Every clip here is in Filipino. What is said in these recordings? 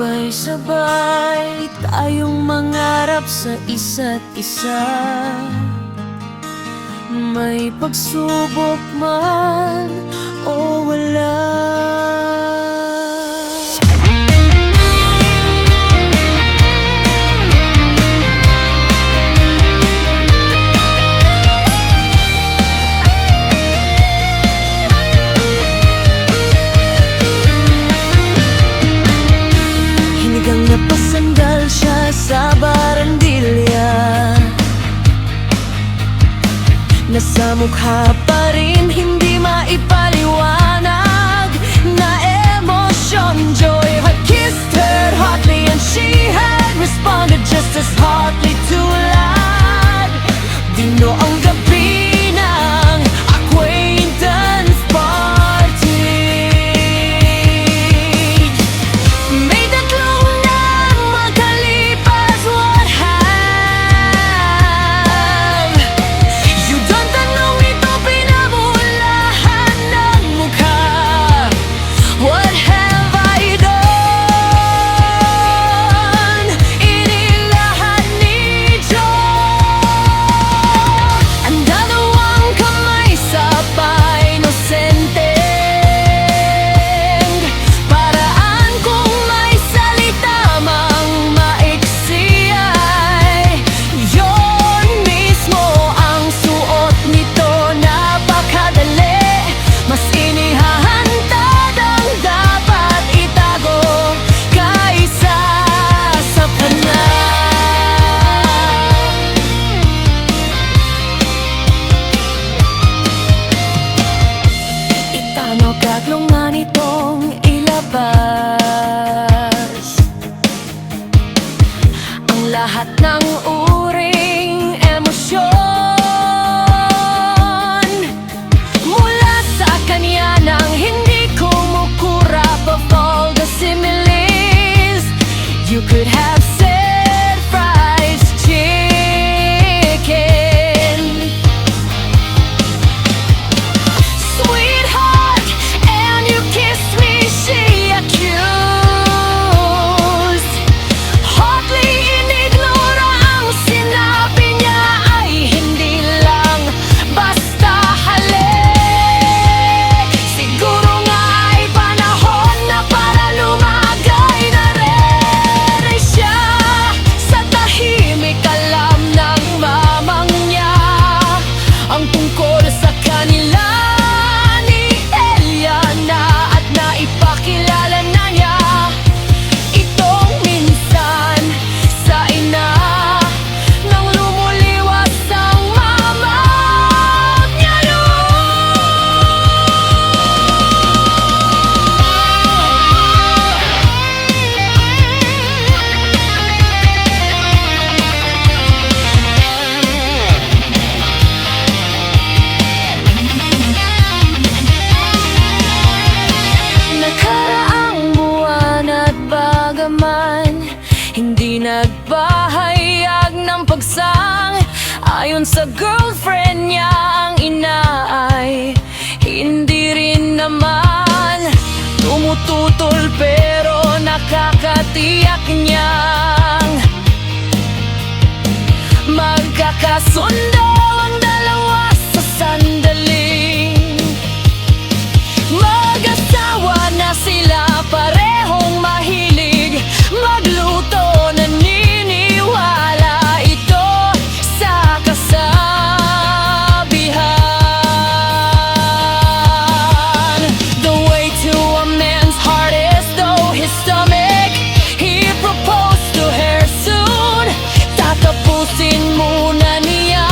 Sabay-sabay tayong mangarap sa isa't isa. May pagsubok man o wala. Hinigang napasandal siya sa barandilya, nasa mukha pa rin hindi maipaliwanag na emosyon. Joy had kissed her hotly and she had responded just as hotly too loud. Dino ang gabi ng acquaintance party. May tatlong na makalipas, what have you done? Tanong ito pinamulahan ng mukha. What have I done? Inilahan ni Joy. Ang dalawang kamay sa pa-inosenteng paraan kung may salita mang maiksi ay yun mismo ang suot nito. Napakadali, mas inihahantad ang dapat itago kaysa sa panahon. Itanaw kaglungan itong ilabas ang lahat ng uring emosyon mula sa kanya nang hindi kumukurap of all the similes. You could have said fried chicken, sweetheart, and you kissed me, she accused. Hotly inignora ang sinabi niya ay hindi lang basta halik. Siguro nga ay panahon na para lumagay na rin siya sa tahimik. Alam ng mamang niya ang tungkol sa kanila ni Eliana at naipakilala na niya itong minsan sa ina nang lumuliwas ang mama niya nakaraang buwan at bagaman hindi nagpahayag ng pagsang ayon sa girlfriend niya, ang ina ay hindi rin naman tumututol, pero nakakatiyak niyang magkakasundo ang dalawa sa sandaling mag-asawa na sila. Parehong mahilig magluto, naniniwala ito sa kasabihan. The way to a man's heart is though his stomach. He proposed to her soon. Tatapusin muna niya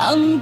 Ang